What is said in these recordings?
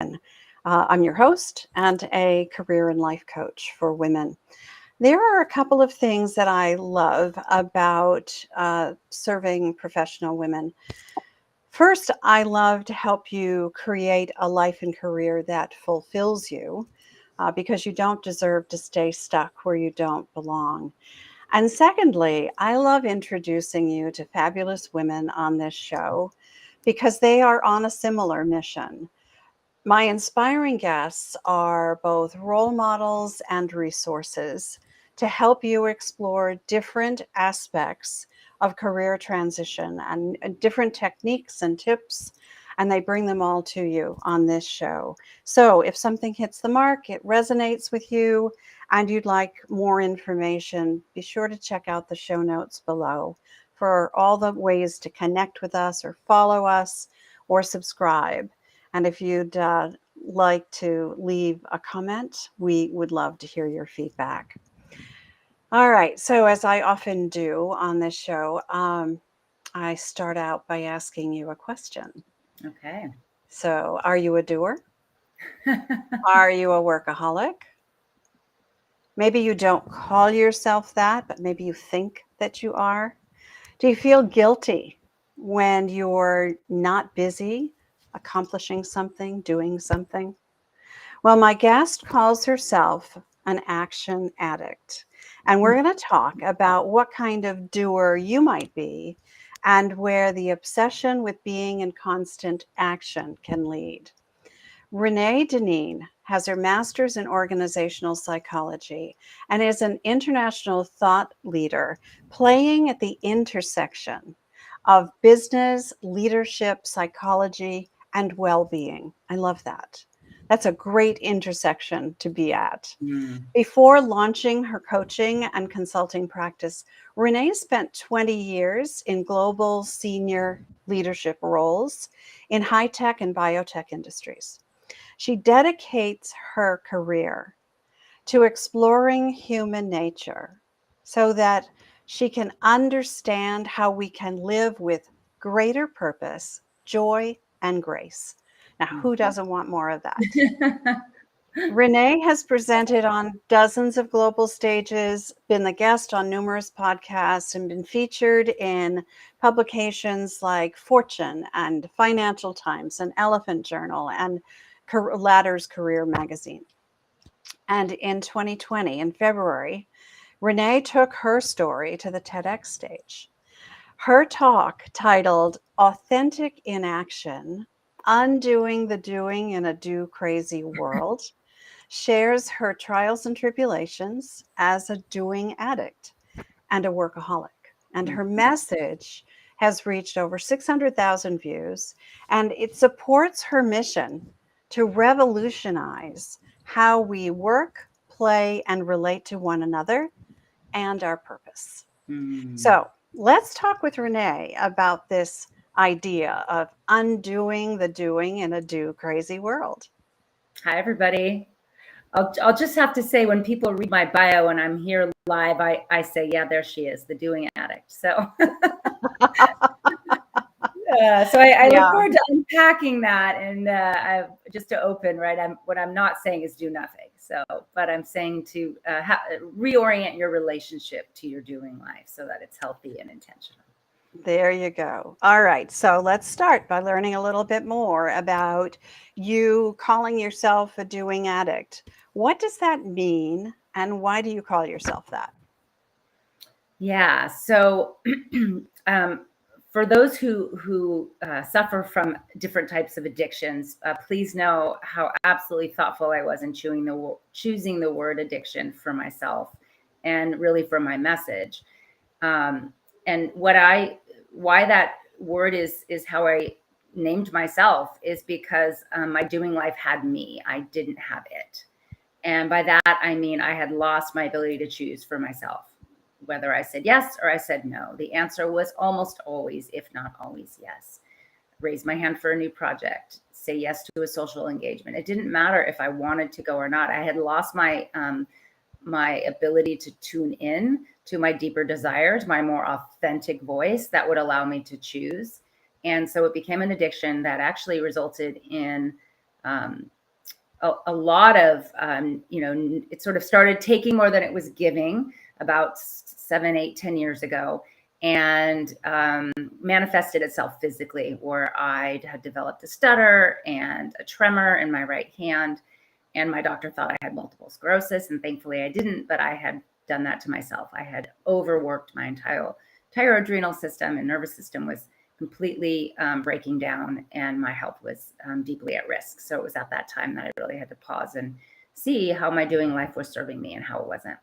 I'm your host and a career and life coach for women. There are a couple of things that I love about serving professional women. First, I love to help you create a life and career that fulfills you because you don't deserve to stay stuck where you don't belong. And secondly, I love introducing you to fabulous women on this show because they are on a similar mission. My inspiring guests are both role models and resources to help you explore different aspects of career transition and different techniques and tips, and they bring them all to you on this show. So if something hits the mark, it resonates with you, and you'd like more information, be sure to check out the show notes below for all the ways to connect with us or follow us or subscribe. And if you'd like to leave a comment, we would love to hear your feedback. All right. So, as I often do on this show, I start out by asking you a question. Okay. So, are you a doer? Are you a workaholic? Maybe you don't call yourself that, but maybe you think that you are. Do you feel guilty when you're not busy accomplishing something, doing something? Well, my guest calls herself an action addict. And we're going to talk about what kind of doer you might be and where the obsession with being in constant action can lead. Renée Dineen has her master's in organizational psychology and is an international thought leader playing at the intersection of business, leadership, psychology, and well-being. I love that. That's a great intersection to be at. Before launching her coaching and consulting practice, Renée spent 20 years in global senior leadership roles in high-tech and biotech industries. She dedicates her career to exploring human nature so that she can understand how we can live with greater purpose, joy, and grace. Now, who doesn't want more of that? Renée has presented on dozens of global stages, been the guest on numerous podcasts, and been featured in publications like Fortune and Financial Times and Elephant Journal and Ladder's Career Magazine. And in 2020, in February, Renée took her story to the TedX stage. Her talk, titled Authentic Inaction, Undoing the Doing in a Do Crazy World, shares her trials and tribulations as a doing addict and a workaholic. And her message has reached over 600,000 views, and it supports her mission to revolutionize how we work, play, and relate to one another and our purpose. So let's talk with Renée about this idea of undoing the doing in a do crazy world. Hi, everybody. I'll just have to say, when people read my bio and I'm here live, I say, yeah, there she is, the doing addict. So, I look forward to unpacking that. And just to open, right, what I'm not saying is do nothing. So, but I'm saying to reorient your relationship to your doing life so that it's healthy and intentional. There you go. All right. So let's start by learning a little bit more about you calling yourself a doing addict. What does that mean? And why do you call yourself that? Yeah. So for those who suffer from different types of addictions, please know how absolutely thoughtful I was in choosing the word addiction for myself and really for my message. And why that word is how I named myself is because my doing life had me. I didn't have it. And by that, I mean, I had lost my ability to choose for myself, whether I said yes or I said no. The answer was almost always, if not always, yes. Raise my hand for a new project, say yes to a social engagement. It didn't matter if I wanted to go or not. I had lost my ability to tune in to my deeper desires, my more authentic voice that would allow me to choose. And so it became an addiction that actually resulted in a lot of, it sort of started taking more than it was giving about 7, 8, 10 years ago, and manifested itself physically, where I had developed a stutter and a tremor in my right hand. And my doctor thought I had multiple sclerosis, and thankfully I didn't, but I had done that to myself. I had overworked my entire adrenal system, and nervous system was completely breaking down, and my health was deeply at risk. So it was at that time that I really had to pause and see how my doing life was serving me and how it wasn't.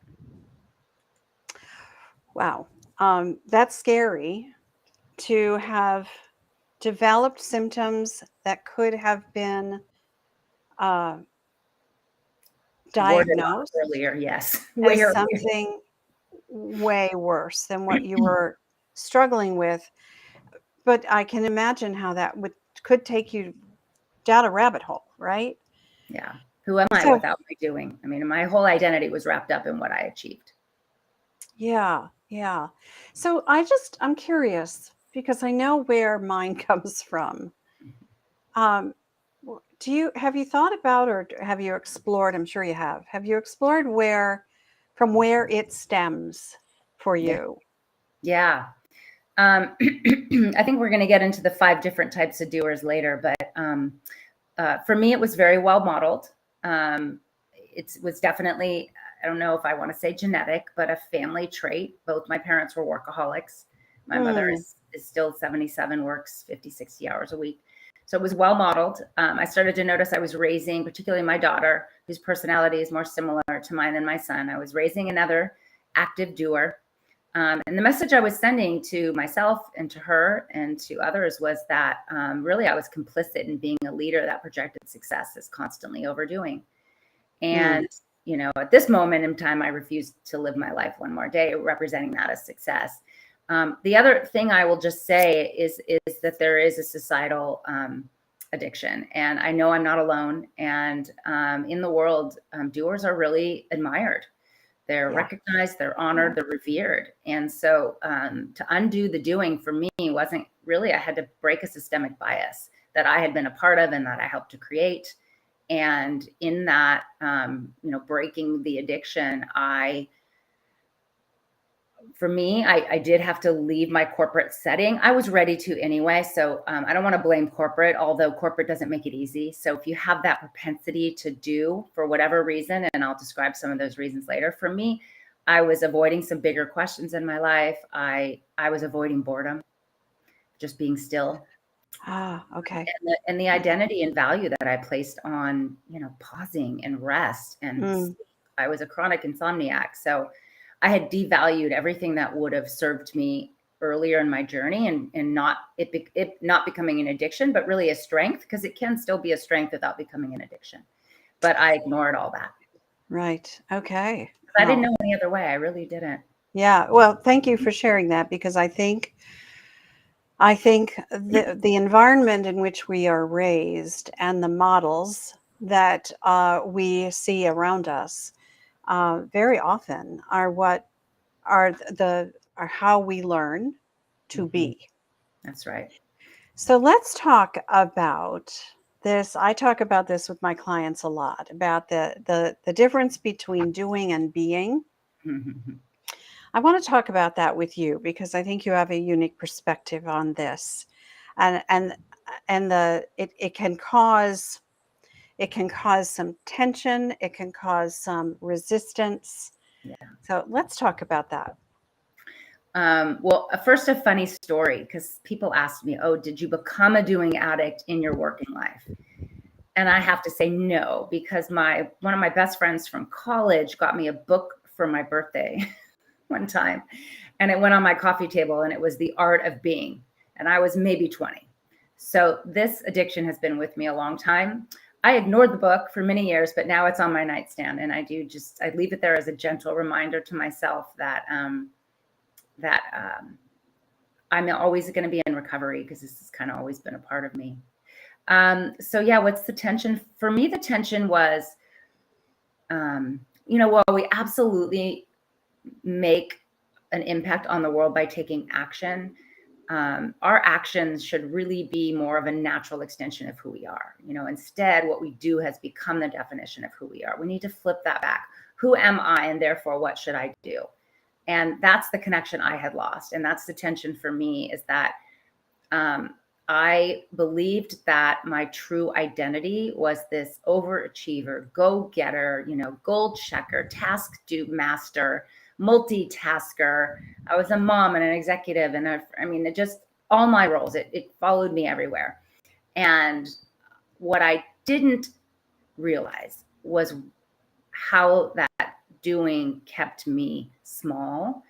Wow. That's scary to have developed symptoms that could have been Warded off diagnosed earlier, yes. with something way worse than what you were struggling with. But I can imagine how that could take you down a rabbit hole, right? Yeah. Who am I So, without my doing? I mean, my whole identity was wrapped up in what I achieved. yeah, yeah. So I'm curious because I know where mine comes from. Um, have you thought about, or have you explored? I'm sure you have. Have you explored from where it stems for Yeah. you? Yeah. I think we're going to get into the 5 different types of doers later, but for me, it was very well modeled. It was definitely, I don't know if I want to say genetic, but a family trait. Both my parents were workaholics. My mother is still 77, works 50, 60 hours a week. So it was well modeled. I started to notice I was raising, particularly my daughter, whose personality is more similar to mine than my son. I was raising another active doer. And the message I was sending to myself and to her and to others was that really I was complicit in being a leader that projected success as constantly overdoing. And, at this moment in time, I refused to live my life one more day, representing that as success. The other thing I will just say is that there is a societal addiction, and I know I'm not alone. And in the world, doers are really admired. They're recognized, they're honored, they're revered. And so to undo the doing for me wasn't really, I had to break a systemic bias that I had been a part of and that I helped to create. And in that, breaking the addiction, for me, I did have to leave my corporate setting. I was ready to anyway. So I don't want to blame corporate, although corporate doesn't make it easy. So if you have that propensity to do for whatever reason, and I'll describe some of those reasons later, for me, I was avoiding some bigger questions in my life. I was avoiding boredom, just being still. Okay. And the identity and value that I placed on, pausing and rest and sleep. I was a chronic insomniac. So I had devalued everything that would have served me earlier in my journey, and not it not becoming an addiction, but really a strength, because it can still be a strength without becoming an addiction. But I ignored all that. Right. Okay. I didn't know any other way. I really didn't. Yeah. Well, thank you for sharing that, because I think the environment in which we are raised and the models that we see around us very often are what are how we learn to be. That's right. So let's talk about this. I talk about this with my clients a lot, about the difference between doing and being. I want to talk about that with you because I think you have a unique perspective on this, and it can cause some tension. It can cause some resistance. Yeah. So let's talk about that. Well, first, a funny story, because people ask me, "Oh, did you become a doing addict in your working life?" And I have to say no, because one of my best friends from college got me a book for my birthday one time, and it went on my coffee table, and it was The Art of Being, and I was maybe 20. So this addiction has been with me a long time. I ignored the book for many years, but now it's on my nightstand, and I leave it there as a gentle reminder to myself that I'm always going to be in recovery, because this has kind of always been a part of me. So yeah, what's the tension? For me, the tension was, while we absolutely make an impact on the world by taking action, our actions should really be more of a natural extension of who we are. Instead, what we do has become the definition of who we are. We need to flip that back. Who am I? And therefore, what should I do? And that's the connection I had lost. And that's the tension for me, is that I believed that my true identity was this overachiever, go-getter, goal checker, task do master, multitasker. I was a mom and an executive, and it just, all my roles, it followed me everywhere. And what I didn't realize was how that doing kept me small,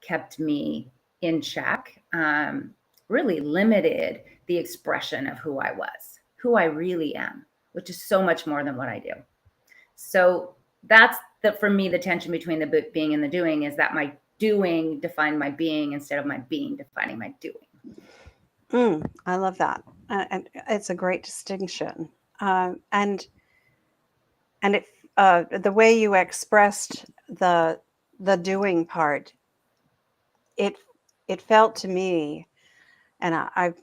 kept me in check, really limited the expression of who I was, who I really am, which is so much more than what I do. So that's for me, the tension between the being and the doing, is that my doing defined my being instead of my being defining my doing. I love that. And it's a great distinction. And it, the way you expressed the doing part, it felt to me, and I've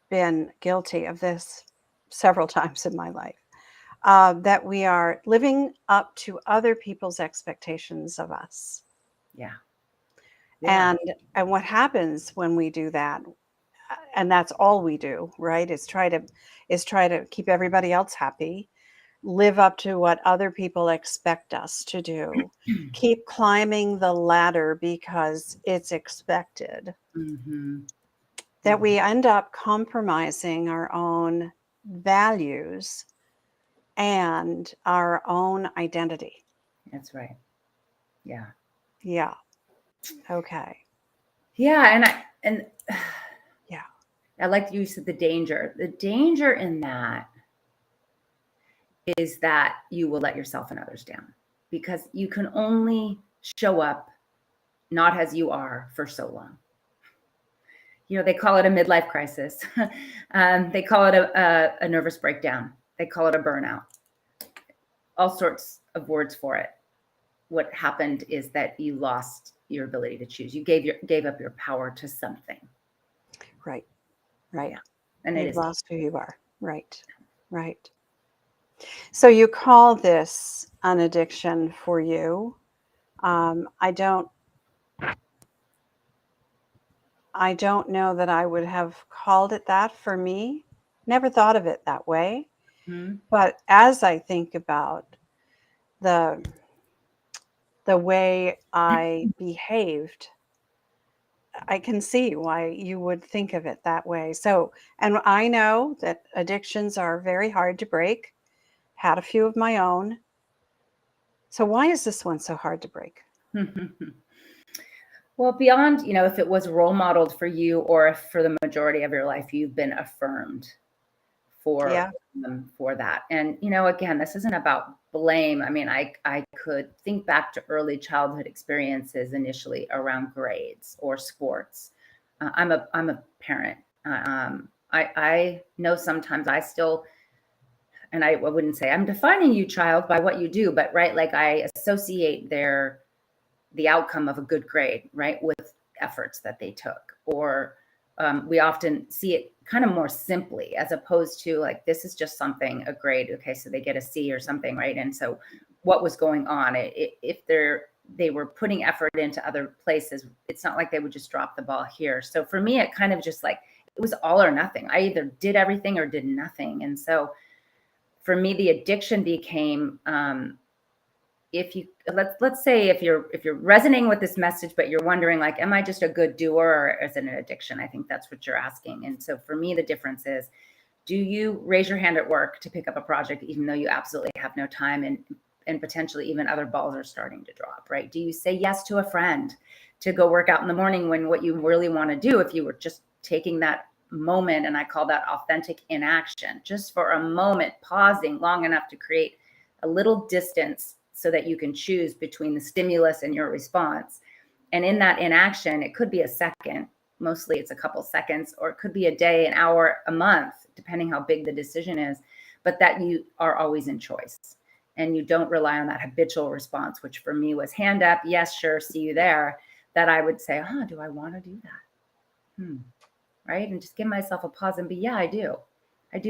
been guilty of this several times in my life, that we are living up to other people's expectations of us. Yeah. And what happens when we do that, and that's all we do, right, is try to keep everybody else happy, live up to what other people expect us to do, keep climbing the ladder because it's expected, that we end up compromising our own values and our own identity. That's right. Yeah. Yeah. Okay. Yeah. And yeah, I like you said the danger. The danger in that is that you will let yourself and others down, because you can only show up not as you are for so long. They call it a midlife crisis. They call it a nervous breakdown. They call it a burnout. All sorts of words for it. What happened is that you lost your ability to choose. You gave up your power to something. Right. Yeah. And you've lost who you are. Right. So you call this an addiction for you. I don't know that I would have called it that for me. Never thought of it that way. Mm-hmm. But as I think about the way I behaved, I can see why you would think of it that way. So, and I know that addictions are very hard to break. Had a few of my own. So why is this one so hard to break? Well, beyond, if it was role modeled for you, or if for the majority of your life you've been affirmed for that. And, again, this isn't about blame. I could think back to early childhood experiences initially around grades or sports. I'm a parent. I know sometimes I still, and I wouldn't say I'm defining you, child, by what you do, but right, like I associate the outcome of a good grade, right, with efforts that they took. Or we often see it kind of more simply, as opposed to like, this is just something, a grade. Okay, so they get a C or something, right? And so what was going on? If they were putting effort into other places, it's not like they would just drop the ball here. So for me, it kind of just like, it was all or nothing. I either did everything or did nothing. And so for me, the addiction became, let's say if you're resonating with this message, but you're wondering like, am I just a good doer, or is it an addiction? I think that's what you're asking. And so for me, the difference is, do you raise your hand at work to pick up a project, even though you absolutely have no time, and potentially even other balls are starting to drop, right? Do you say yes to a friend to go work out in the morning when what you really want to do, if you were just taking that moment, and I call that authentic inaction, just for a moment, pausing long enough to create a little distance so that you can choose between the stimulus and your response. And in that inaction, it could be a second, mostly it's a couple seconds, or it could be a day, an hour, a month, depending how big the decision is, but that you are always in choice. And you don't rely on that habitual response, which for me was hand up, yes, sure, see you there, that I would say, do I want to do that? right? And just give myself a pause and be, yeah, I do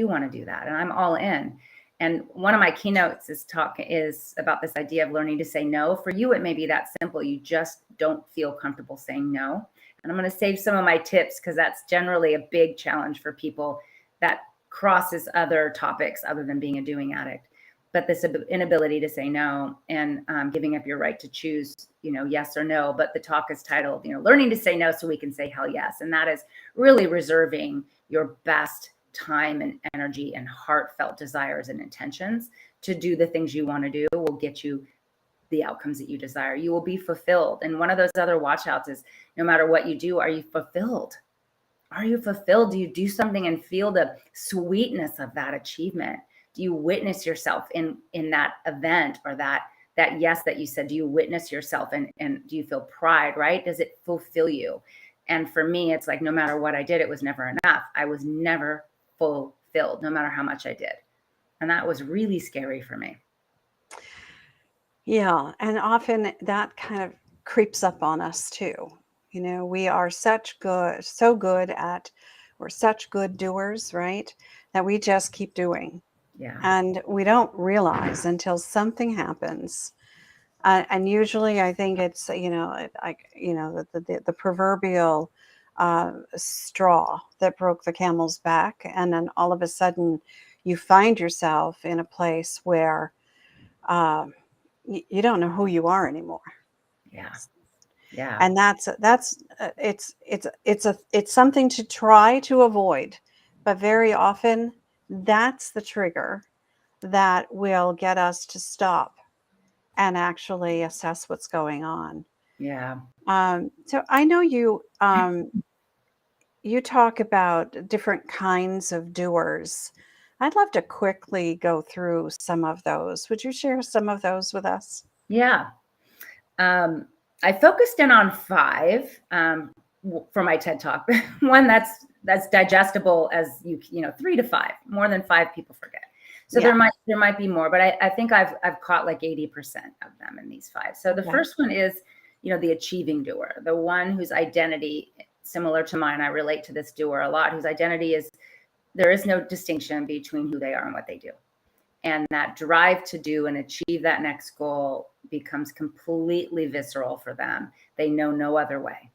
want to do that. And I'm all in. And one of my keynotes is about this idea of learning to say no. For you, it may be that simple. You just don't feel comfortable saying no. And I'm going to save some of my tips because that's generally a big challenge for people that crosses other topics other than being a doing addict. But this inability to say no and giving up your right to choose, yes or no. But the talk is titled, learning to say no so we can say hell yes. And that is really reserving your best time and energy and heartfelt desires and intentions to do the things you want to do will get you the outcomes that you desire. You will be fulfilled. And one of those other watch outs is no matter what you do, are you fulfilled? Are you fulfilled? Do you do something and feel the sweetness of that achievement? Do you witness yourself in that event or that yes that you said? Do you witness yourself and do you feel pride, right? Does it fulfill you? And for me, it's like no matter what I did, it was never enough. I was never fulfilled, no matter how much I did. And that was really scary for me. Yeah, and often that kind of creeps up on us too. We are so good at, we're such good doers, right? That we just keep doing. Yeah. And we don't realize until something happens. And usually I think it's, the proverbial straw that broke the camel's back. And then all of a sudden you find yourself in a place where you don't know who you are anymore. Yeah. Yeah. And it's something to try to avoid, but very often that's the trigger that will get us to stop and actually assess what's going on. Yeah. So I know you talk about different kinds of doers. I'd love to quickly go through some of those. Would you share some of those with us? Yeah. I focused in on 5 for my TED Talk. One that's digestible as 3 to 5. More than 5 people forget. So there might be more, but I think I've caught like 80% of them in these 5. So the first one is, the achieving doer, the one whose identity, similar to mine, I relate to this doer a lot, whose identity is there is no distinction between who they are and what they do. And that drive to do and achieve that next goal becomes completely visceral for them. They know no other way.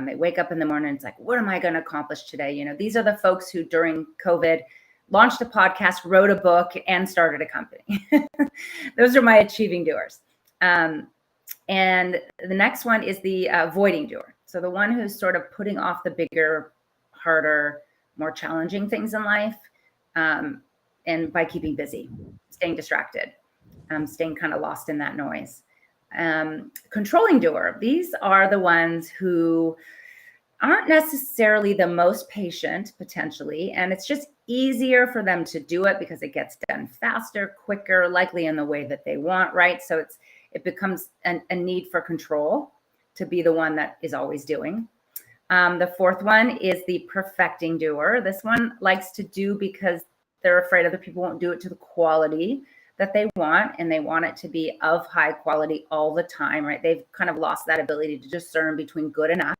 They wake up in the morning, it's like, what am I going to accomplish today? These are the folks who during COVID launched a podcast, wrote a book, and started a company. Those are my achieving doers. And the next one is the avoiding doer. So the one who's sort of putting off the bigger, harder, more challenging things in life. And by keeping busy, staying distracted, staying kind of lost in that noise. Controlling doer. These are the ones who aren't necessarily the most patient, potentially, and it's just easier for them to do it because it gets done faster, quicker, likely in the way that they want, right? So it becomes a need for control to be the one that is always doing. The fourth one is the perfecting doer. This one likes to do because they're afraid other people won't do it to the quality that they want, and they want it to be of high quality all the time, right? They've kind of lost that ability to discern between good enough.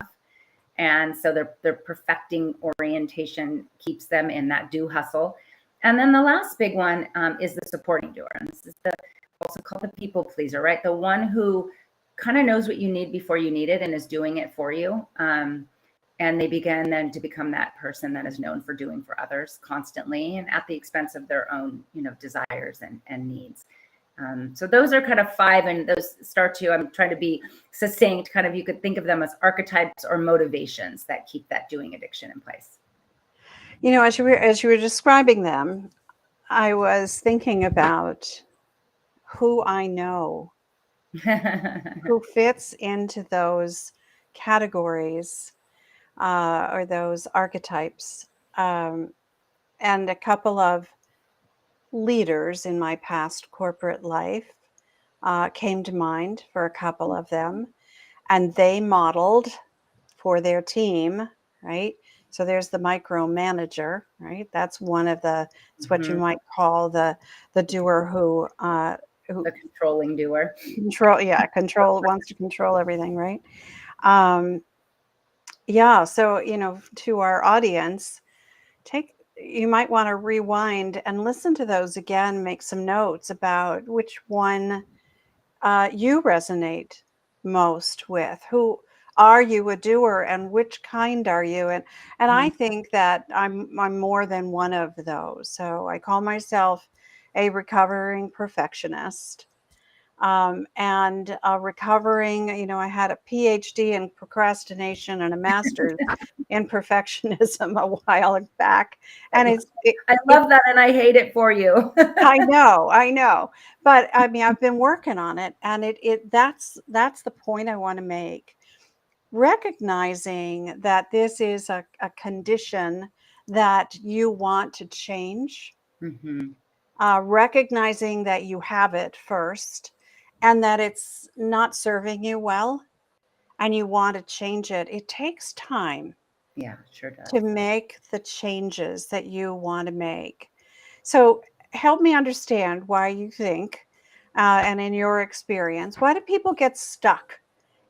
And so their perfecting orientation keeps them in that do hustle. And then the last big one is the supporting doer. And this is also called the people pleaser, right? The one who kind of knows what you need before you need it and is doing it for you. And they begin then to become that person that is known for doing for others constantly and at the expense of their own, desires and needs. So those are kind of 5, and those start to, I'm trying to be succinct, kind of, you could think of them as archetypes or motivations that keep that doing addiction in place. As you were describing them, I was thinking about who I know who fits into those categories or those archetypes. And a couple of leaders in my past corporate life came to mind for a couple of them, and they modeled for their team, right? So there's the micromanager, right? That's one of it's what you might call the doer who the controlling doer. Wants to control everything, right? Yeah. So, to our audience, you might want to rewind and listen to those again, make some notes about which one you resonate most with. Who are you a doer, and which kind are you? And I Mhm. think that I'm more than one of those. So I call myself a recovering perfectionist. And recovering, I had a PhD in procrastination and a master's in perfectionism a while back. And I love that, and I hate it for you. I know. But I mean, I've been working on it, and that's the point I want to make. Recognizing that this is a condition that you want to change, Hmm. recognizing that you have it first and that it's not serving you well and you want to change it. It takes time Yeah, sure does. to make the changes that you want to make. So, help me understand why you think, and in your experience, why do people get stuck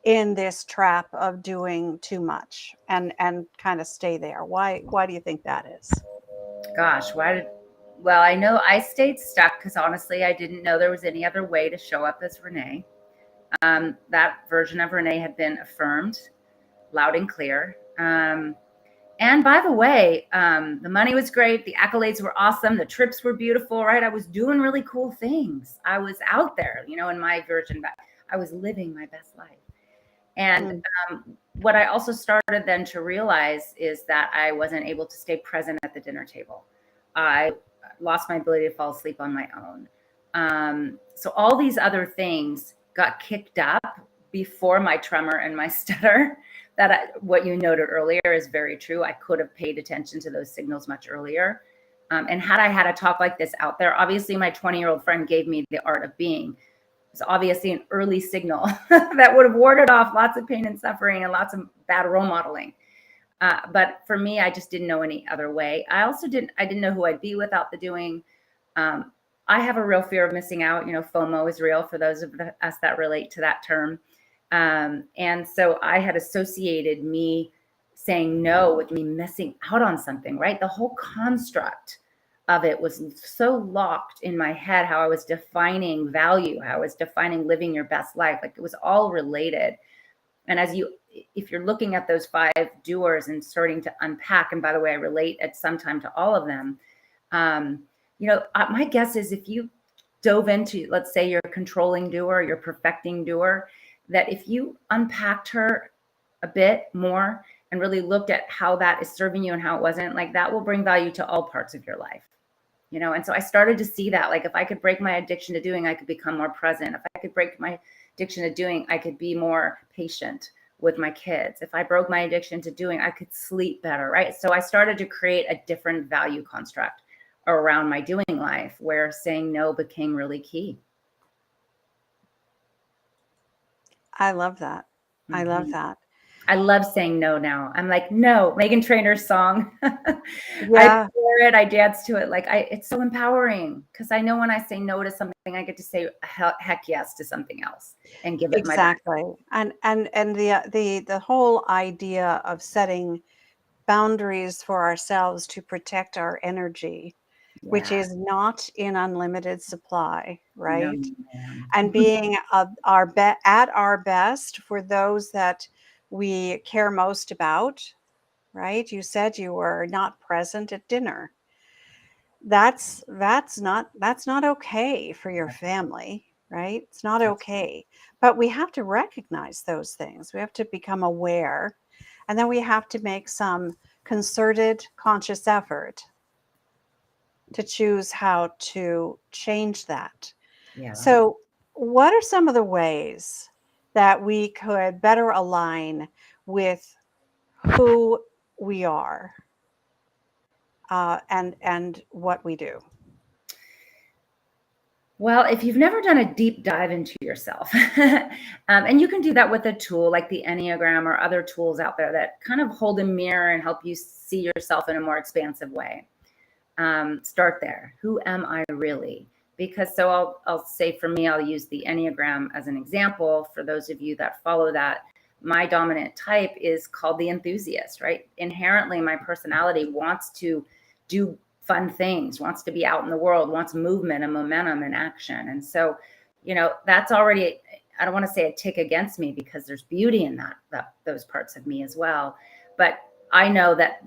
in this trap of doing too much and kind of stay there? Why do you think that is? Gosh, well, I know I stayed stuck because honestly, I didn't know there was any other way to show up as Renee. That version of Renee had been affirmed loud and clear. And by the way, the money was great. The accolades were awesome. The trips were beautiful, right? I was doing really cool things. I was out there, in my version, but I was living my best life. And Mm. what I also started then to realize is that I wasn't able to stay present at the dinner table. I lost my ability to fall asleep on my own. So all these other things got kicked up before my tremor and my stutter. What you noted earlier is very true. I could have paid attention to those signals much earlier. And had I had a talk like this out there, obviously my 20-year-old friend gave me the art of being. It's obviously an early signal that would have warded off lots of pain and suffering and lots of bad role modeling. But for me, I just didn't know any other way. I didn't know who I'd be without the doing. Um, I have a real fear of missing out. FOMO is real for those of us that relate to that term. And so I had associated me saying no with me missing out on something, right? The whole construct of it was so locked in my head, how I was defining value, how I was defining living your best life. Like it was all related. And if you're looking at those 5 doers and starting to unpack, and by the way, I relate at some time to all of them. My guess is if you dove into, let's say, your controlling doer, your perfecting doer, that if you unpacked her a bit more and really looked at how that is serving you and how it wasn't, like that will bring value to all parts of your life. And so I started to see that, like, if I could break my addiction to doing, I could become more present. If I could break my addiction to doing, I could be more patient with my kids. If I broke my addiction to doing, I could sleep better, right? So I started to create a different value construct around my doing life where saying no became really key. I love that. I love Mm-hmm. that. I love saying no now. I'm like, no, Megan Trainor's song. I Yeah, adore it. I dance to it. Like it's so empowering because I know when I say no to something, I get to say heck yes to something else and give it my best. exactly. And the whole idea of setting boundaries for ourselves to protect our energy, which Yeah. is not in unlimited supply, No, right? ma'am. And being at our best for those that we care most about, right? You said you were not present at dinner. That's not okay for your family, right? It's not That's okay. But we have to recognize those things. We have to become aware, and then we have to make some concerted conscious effort to choose how to change that. yeah. So, what are some of the ways that we could better align with who we are, and what we do? Well, if you've never done a deep dive into yourself, and you can do that with a tool like the Enneagram or other tools out there that kind of hold a mirror and help you see yourself in a more expansive way. Start there. Who am I really? Because I'll say for me, I'll use the Enneagram as an example for those of you that follow that. my dominant type is called the enthusiast, right? Inherently, my personality wants to do fun things, wants to be out in the world, wants movement and momentum and action. And so, that's already, I don't want to say a tick against me, because there's beauty in those parts of me as well. But I know that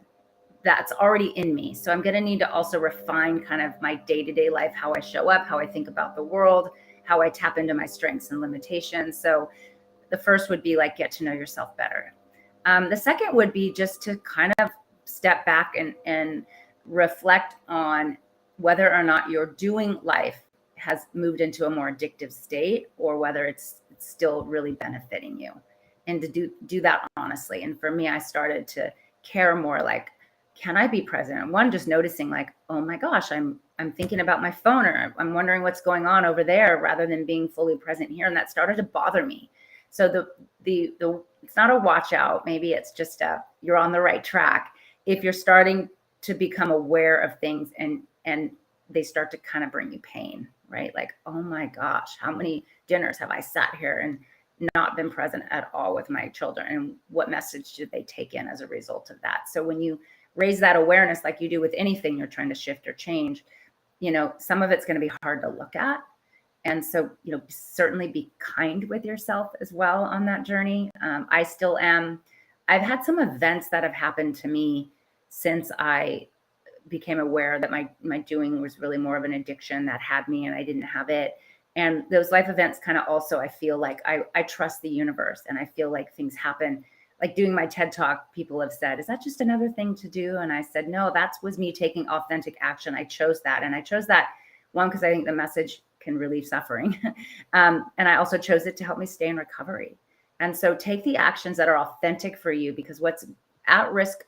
that's already in me. So I'm going to need to also refine kind of my day-to-day life, how I show up, how I think about the world, how I tap into my strengths and limitations. So the first would be like, get to know yourself better. The second would be just to kind of step back and reflect on whether or not your doing life has moved into a more addictive state, or whether it's still really benefiting you, and to do that honestly. And for me, I started to care more, like, can I be present? And one, just noticing like, oh my gosh, I'm thinking about my phone, or I'm wondering what's going on over there, rather than being fully present here. And that started to bother me. So the it's not a watch out. Maybe it's just you're on the right track. If you're starting to become aware of things and they start to kind of bring you pain, right? Like, oh my gosh, how many dinners have I sat here and not been present at all with my children? And what message did they take in as a result of that? So when you raise that awareness, like you do with anything you're trying to shift or change, some of it's going to be hard to look at. And so, certainly be kind with yourself as well on that journey. I still am. I've had some events that have happened to me since I became aware that my doing was really more of an addiction that had me, and I didn't have it. And those life events kind of also, I feel like I trust the universe, and I feel like things happen. Like doing my TED Talk, people have said, is that just another thing to do? And I said, no, that was me taking authentic action. I chose that. And I chose that, one, because I think the message can relieve suffering. And I also chose it to help me stay in recovery. And so take the actions that are authentic for you, because what's at risk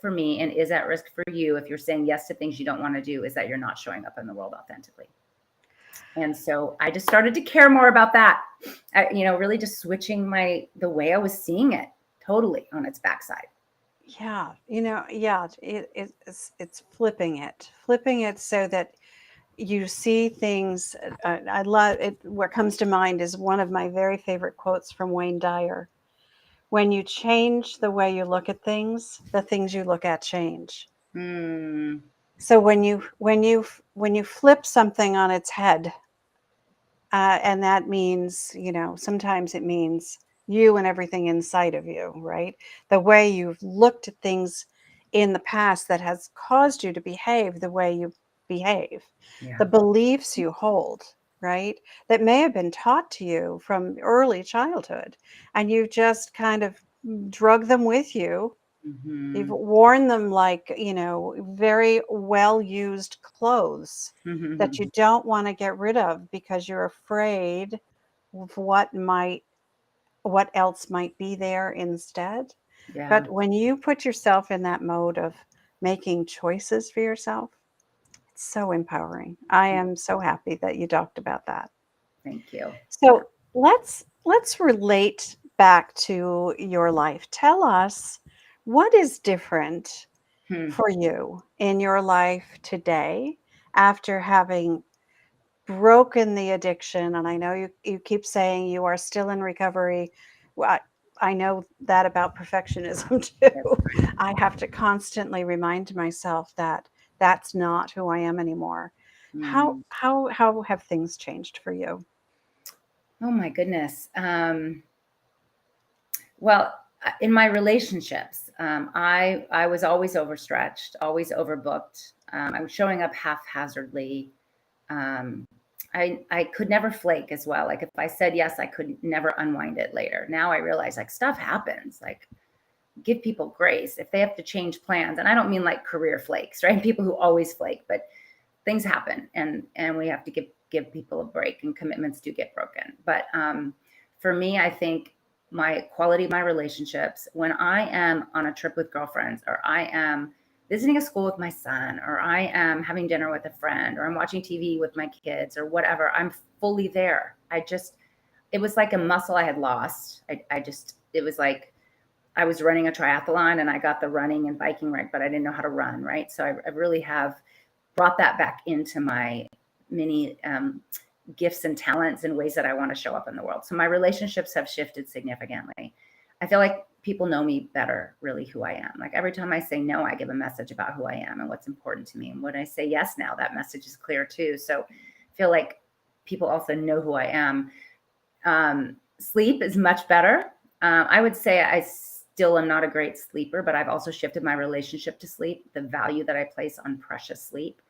for me and is at risk for you, if you're saying yes to things you don't want to do, is that you're not showing up in the world authentically. And so I just started to care more about that, really just switching the way I was seeing it totally on its backside. Yeah, it's flipping it so that you see things. I love it. What comes to mind is one of my very favorite quotes from Wayne Dyer. When you change the way you look at things, the things you look at change. So when you flip something on its head, and that means, sometimes it means you and everything inside of you, right? The way you've looked at things in the past that has caused you to behave the way you behave, the beliefs you hold, right? That may have been taught to you from early childhood, and you've just kind of drug them with you. You've worn them like, very well used clothes that you don't want to get rid of because you're afraid of what else might be there instead. Yeah. But when you put yourself in that mode of making choices for yourself, it's so empowering. I am so happy that you talked about that. Thank you. So let's relate back to your life. Tell us, what is different for you in your life today after having broken the addiction? And I know you keep saying you are still in recovery. Well, I know that about perfectionism too. I have to constantly remind myself that that's not who I am anymore. How have things changed for you? Oh my goodness. Well, in my relationships, I was always overstretched, always overbooked. I was showing up haphazardly. I could never flake as well. Like if I said yes, I could never unwind it later. Now I realize like stuff happens. Like give people grace if they have to change plans. And I don't mean like career flakes, right? People who always flake, but things happen, and we have to give people a break, and commitments do get broken. But for me, I think my quality of my relationships, when I am on a trip with girlfriends, or I am visiting a school with my son, or I am having dinner with a friend, or I'm watching TV with my kids, or whatever, I'm fully there. It was like a muscle I had lost. It was like I was running a triathlon and I got the running and biking right, but I didn't know how to run, right? So I really have brought that back into my many gifts and talents and ways that I want to show up in the world. So my relationships have shifted significantly. I feel like people know me better, really, who I am. Like every time I say no, I give a message about who I am and what's important to me. And when I say yes now, that message is clear too. So I feel like people also know who I am. Sleep is much better. I would say I still am not a great sleeper, but I've also shifted my relationship to sleep, the value that I place on precious sleep.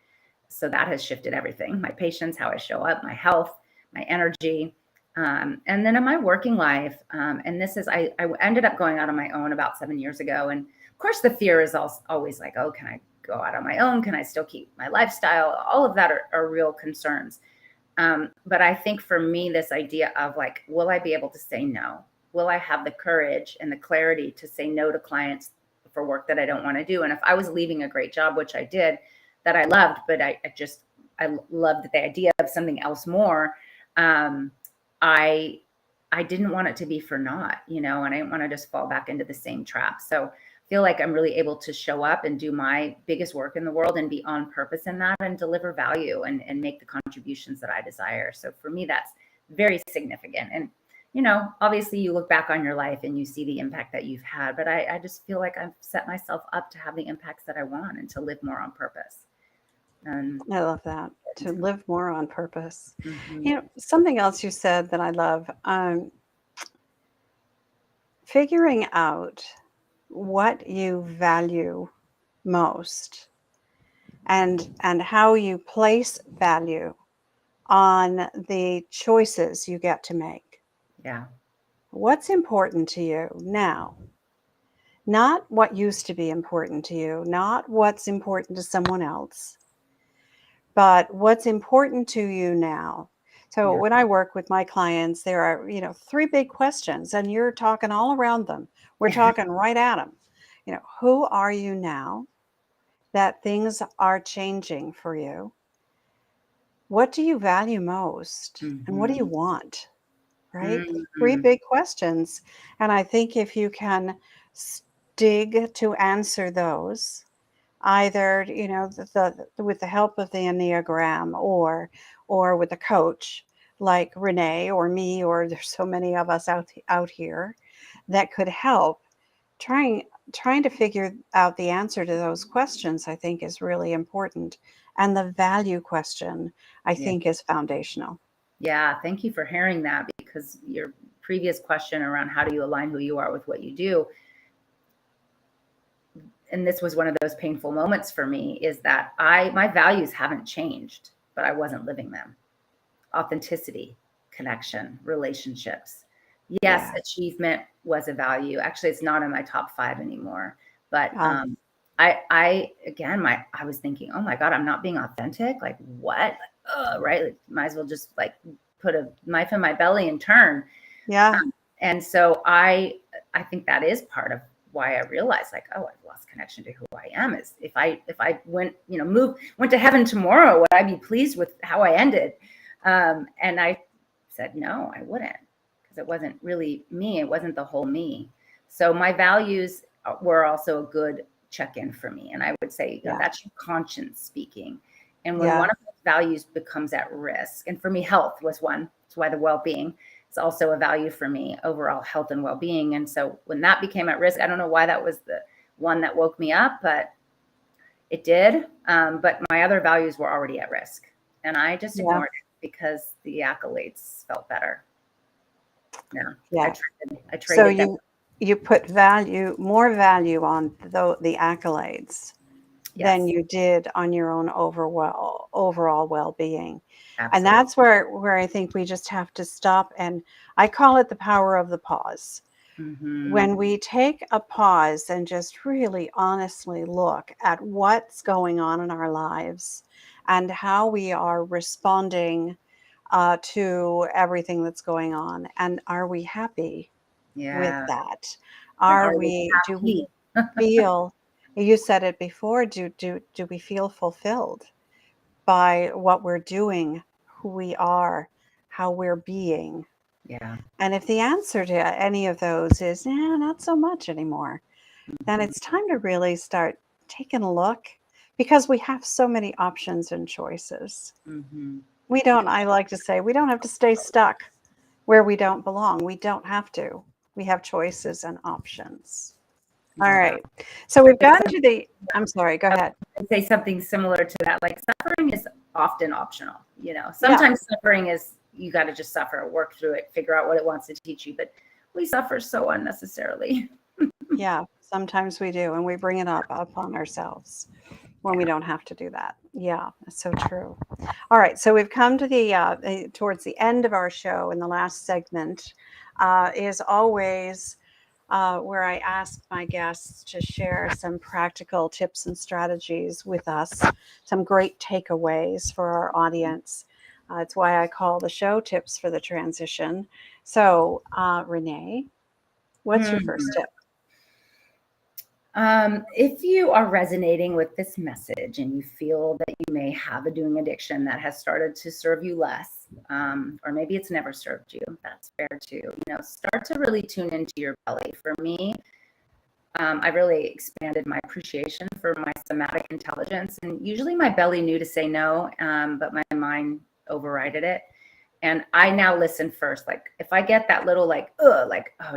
So that has shifted everything, my patience, how I show up, my health, my energy. And then in my working life, and this is, I ended up going out on my own about 7 years ago. And of course, the fear is always like, oh, can I go out on my own? Can I still keep my lifestyle? All of that are real concerns. But I think for me, this idea of like, will I be able to say no? Will I have the courage and the clarity to say no to clients for work that I don't want to do? And if I was leaving a great job, which I did, that I loved, but I loved the idea of something else more. I didn't want it to be for naught, and I didn't want to just fall back into the same trap. So I feel like I'm really able to show up and do my biggest work in the world and be on purpose in that and deliver value and make the contributions that I desire. So for me, that's very significant. And, obviously you look back on your life and you see the impact that you've had, but I just feel like I've set myself up to have the impacts that I want and to live more on purpose. I love that, to live more on purpose. Mm-hmm. Something else you said that I love, figuring out what you value most and how you place value on the choices you get to make. Yeah. What's important to you now? Not what used to be important to you, not what's important to someone else, but what's important to you now. So Yeah. when I work with my clients, there are, 3 big questions, and you're talking all around them. We're talking right at them. Who are you now that things are changing for you? What do you value most? And what do you Mm-hmm. want? Right? 3 Mm-hmm. big questions. And I think if you can dig to answer those, either with the help of the Enneagram or with a coach like Renee or me, or there's so many of us out here that could help trying trying to figure out the answer to those questions, I think is really important. And the value question, I Yeah. think, is foundational. Yeah. Thank you for hearing that, because your previous question around how do you align who you are with what you do, and this was one of those painful moments for me, is that my values haven't changed, but I wasn't living them. Authenticity, connection, relationships. Yes, Yeah. achievement was a value. Actually, it's not in my top 5 anymore. But Um, I again, I was thinking, oh my God, I'm not being authentic. Like what? Right? Like, might as well just like put a knife in my belly and turn. Um, yeah. and so I think that is part of why I realized, like, oh, I've lost connection to who I am. Is if I went, went to heaven tomorrow, would I be pleased with how I ended? And I said, no, I wouldn't, because it wasn't really me. It wasn't the whole me. So my values were also a good check-in for me. And I would say, Yeah. that's your conscience speaking. And when Yeah. one of those values becomes at risk, and for me, health was one. That's why the well-being is also a value for me, overall health and well-being. And so when that became at risk, I don't know why that was the one that woke me up, but it did. But my other values were already at risk. And I just Yeah. ignored it because the accolades felt better. Yeah, Yeah. I So traded them. you put more value on the accolades than Yes, you did on your own overall well-being. And absolutely. that's where I think we just have to stop, and I call it the power of the pause. Mm-hmm. When we take a pause and just really honestly look at what's going on in our lives and how we are responding to everything that's going on, and are we happy with Yeah. that? And are we Do we happy? feel, you said it before, do we feel fulfilled by what we're doing, who we are, how we're being? Yeah. And if the answer to any of those is, not so much anymore, then Mm-hmm. it's time to really start taking a look, because we have so many options and choices. Mm-hmm. I like to say, we don't have to stay stuck where we don't belong. We don't have to. We have choices and options. All right. So we've gotten to the, I'm sorry, go ahead. I'd say something similar to that. Like suffering is often optional. Sometimes suffering is, you got to just suffer, work through it, figure out what it wants to teach you. But we suffer so unnecessarily. Yeah, sometimes we do. And we bring it up upon ourselves when we don't have to do that. Yeah, that's so true. All right. So we've come to the, towards the end of our show, and the last segment is always where I ask my guests to share some practical tips and strategies with us, some great takeaways for our audience. It's why I call the show Tips for the Transition. So, Renee, what's your first tip? If you are resonating with this message and you feel that you may have a doing addiction that has started to serve you less, or maybe it's never served you, that's fair too. Start to really tune into your belly. For me, I really expanded my appreciation for my somatic intelligence, and usually my belly knew to say no, but my mind overrided it. And I now listen first. Like if I get that little oh,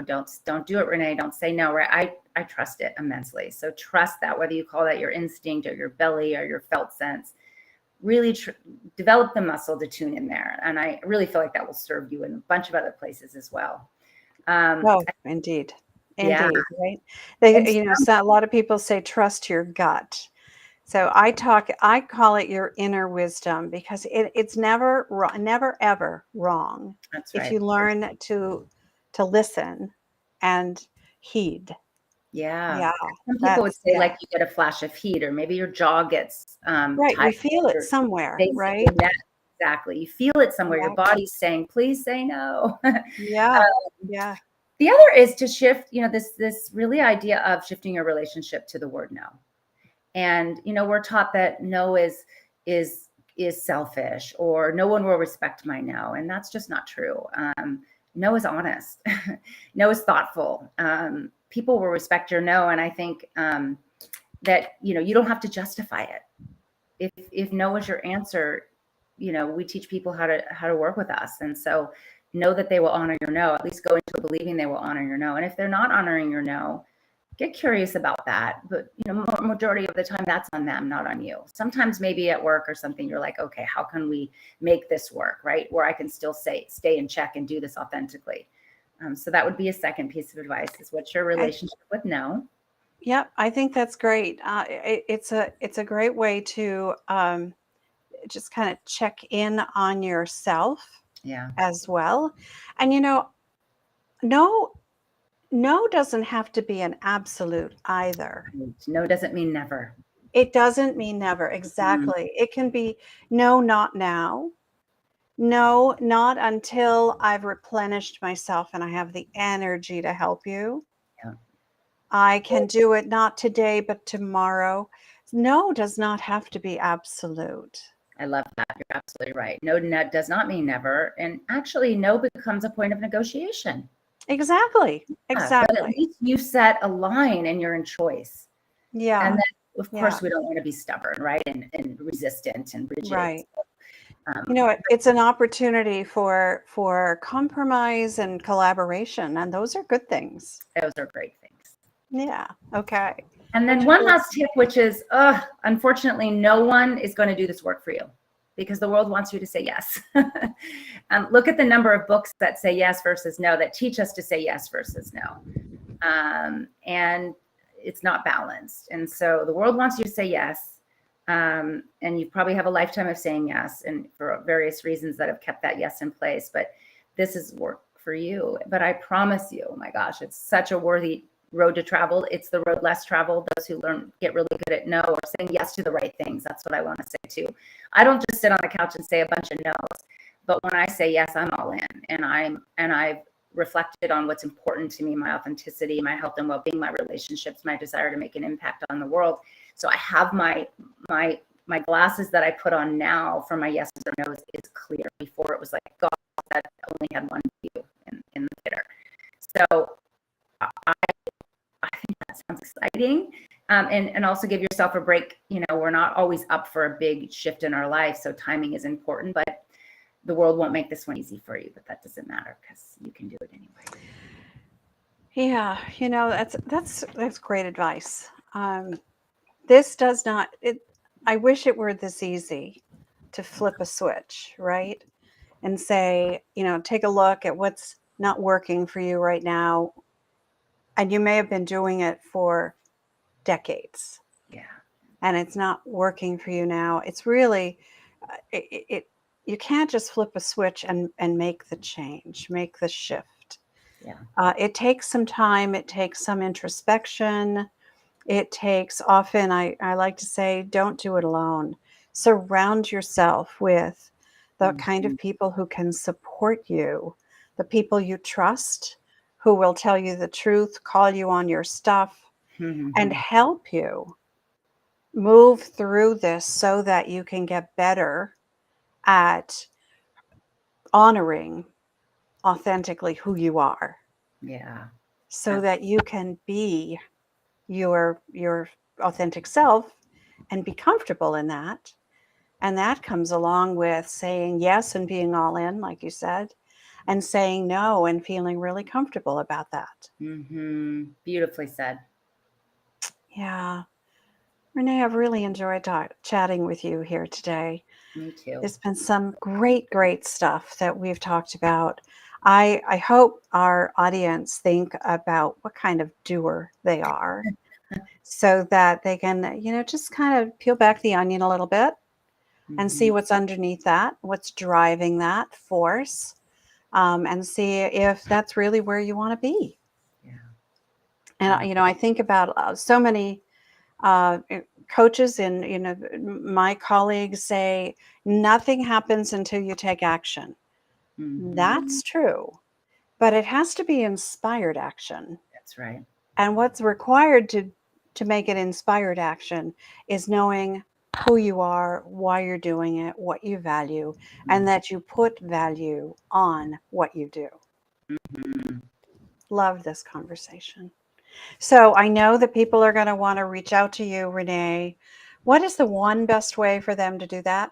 don't do it, Renee, don't say no, right? I trust it immensely. So trust that, whether you call that your instinct or your belly or your felt sense, really develop the muscle to tune in there. And I really feel like that will serve you in a bunch of other places as well. Oh, indeed. Yeah. Indeed, right? So a lot of people say, trust your gut. So I call it your inner wisdom, because it's never wrong, never ever wrong. That's if right. you learn to listen and heed. Yeah. Some people would say like you get a flash of heat, or maybe your jaw gets right. We feel it somewhere, right? Exactly. You feel it somewhere. Your body's saying, please say no. Yeah. Yeah. The other is to shift, this really idea of shifting your relationship to the word no. And, we're taught that no is selfish, or no one will respect my no. And that's just not true. No is honest. No is thoughtful. People will respect your no. And I think that, you don't have to justify it. If no is your answer, we teach people how to work with us. And so know that they will honor your no, at least go into believing they will honor your no. And if they're not honoring your no, get curious about that. But, majority of the time that's on them, not on you. Sometimes maybe at work or something, you're like, okay, how can we make this work, right? Where I can still stay in check and do this authentically. So that would be a second piece of advice, is what's your relationship with no? Yep. I think that's great. It's a great way to just kind of check in on yourself as well. And, no doesn't have to be an absolute either. No doesn't mean never. It doesn't mean never. Exactly. It can be no, not now. No, not until I've replenished myself and I have the energy to help you. Yeah. I can do it not today, but tomorrow. No does not have to be absolute. I love that. You're absolutely right. No does not mean never. And actually, no becomes a point of negotiation. Exactly. Exactly. But at least you set a line and you're in choice. Yeah. And then, of course, we don't want to be stubborn, right? And resistant and rigid. Right. It's an opportunity for compromise and collaboration, and those are good things. Those are great things. Yeah. Okay. And then one last tip, which is, unfortunately, no one is going to do this work for you, because the world wants you to say yes. Look at the number of books that say yes versus no, that teach us to say yes versus no. And it's not balanced. And so the world wants you to say yes. And you probably have a lifetime of saying yes, and for various reasons that have kept that yes in place. But this is work for you. But I promise you, oh my gosh, it's such a worthy road to travel. It's the road less traveled. Those who get really good at no, or saying yes to the right things. That's what I want to say too. I don't just sit on the couch and say a bunch of no's, but when I say yes, I'm all in, and I've reflected on what's important to me, my authenticity, my health and well-being, my relationships, my desire to make an impact on the world. So I have my glasses that I put on now for my yeses or no's is clear. Before it was like God that only had one view in the theater. So I think that sounds exciting. And also give yourself a break. We're not always up for a big shift in our life, so timing is important, but the world won't make this one easy for you, but that doesn't matter because you can do it anyway. Yeah, that's great advice. This does not it I wish it were this easy to flip a switch, right? And say, take a look at what's not working for you right now. And you may have been doing it for decades Yeah. and it's not working for you now. It's really, it you can't just flip a switch and make the change, make the shift. Yeah. It takes some time, it takes some introspection. It takes often, I like to say, don't do it alone. Surround yourself with the kind Mhm. of people who can support you, the people you trust, who will tell you the truth, call you on your stuff, and Mhm. help you move through this so that you can get better at honoring authentically who you are, Yeah. so Ab- that you can be your authentic self and be comfortable in that. And that comes along with saying yes and being all in, like you said, and saying no and feeling really comfortable about that. Beautifully said. Yeah. Renee, I've really enjoyed chatting with you here today. Me too. There's been some great stuff that we've talked about. I hope our audience think about what kind of doer they are so that they can, just kind of peel back the onion a little bit and see Mhm. what's underneath that, what's driving that force, and see if that's really where you want to be. Yeah. And I think about so many coaches and my colleagues say nothing happens until you take action. Mhm. That's true, but it has to be inspired action. That's right. And what's required to make it inspired action is knowing who you are, why you're doing it, what you value, and that you put value on what you do. Mhm. Love this conversation. So I know that people are going to want to reach out to you, Renee. What is the one best way for them to do that?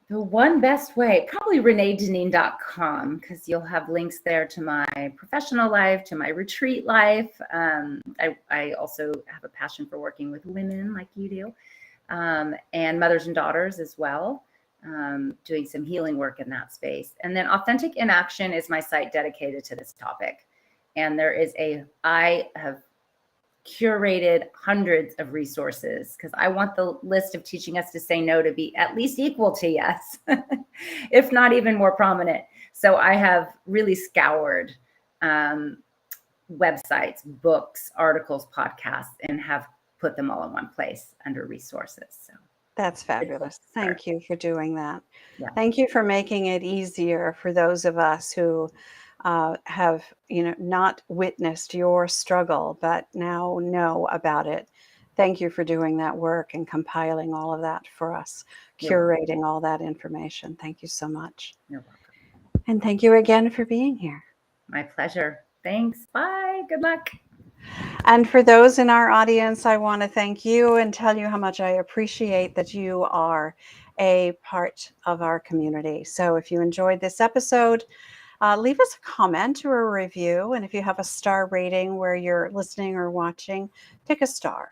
The one best way, probably reneedineen.com, because you'll have links there to my professional life, to my retreat life. I also have a passion for working with women like you do, and mothers and daughters as well, doing some healing work in that space. And then Authentic in Action is my site dedicated to this topic. And I have curated hundreds of resources because I want the list of teaching us to say no to be at least equal to yes, if not even more prominent. So I have really scoured um, websites, books, articles, podcasts, and have put them all in one place under resources. So That's it's fabulous. there. Thank you for doing that. Yeah. Thank you for making it easier for those of us who have, not witnessed your struggle, but now know about it. Thank you for doing that work and compiling all of that for us, You're welcome. curating all that information. Thank you so much. You're welcome. And thank you again for being here. My pleasure. Thanks. Bye. Good luck. And for those in our audience, I want to thank you and tell you how much I appreciate that you are a part of our community. So if you enjoyed this episode, leave us a comment or a review. And if you have a star rating where you're listening or watching, pick a star.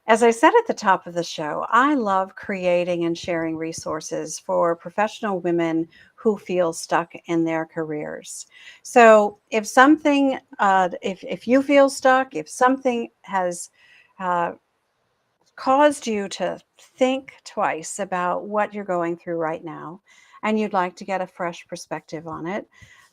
As I said at the top of the show, I love creating and sharing resources for professional women who feel stuck in their careers. So if you feel stuck, if something has uh, caused you to think twice about what you're going through right now, and you'd like to get a fresh perspective on it,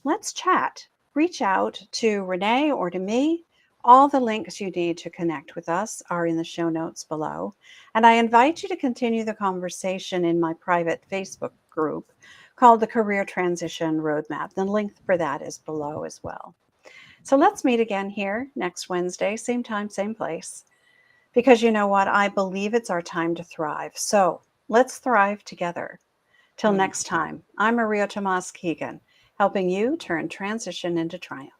let's chat. Reach out to Renee or to me. All the links you need to connect with us are in the show notes below. And I invite you to continue the conversation in my private Facebook group called the Career Transition Roadmap. The link for that is below as well. So let's meet again here next Wednesday, same time, same place. Because you know what? I believe it's our time to thrive. So let's thrive together. Till Hmm. next time, I'm Maria Tomás-Keegan, helping you turn transition into triumph.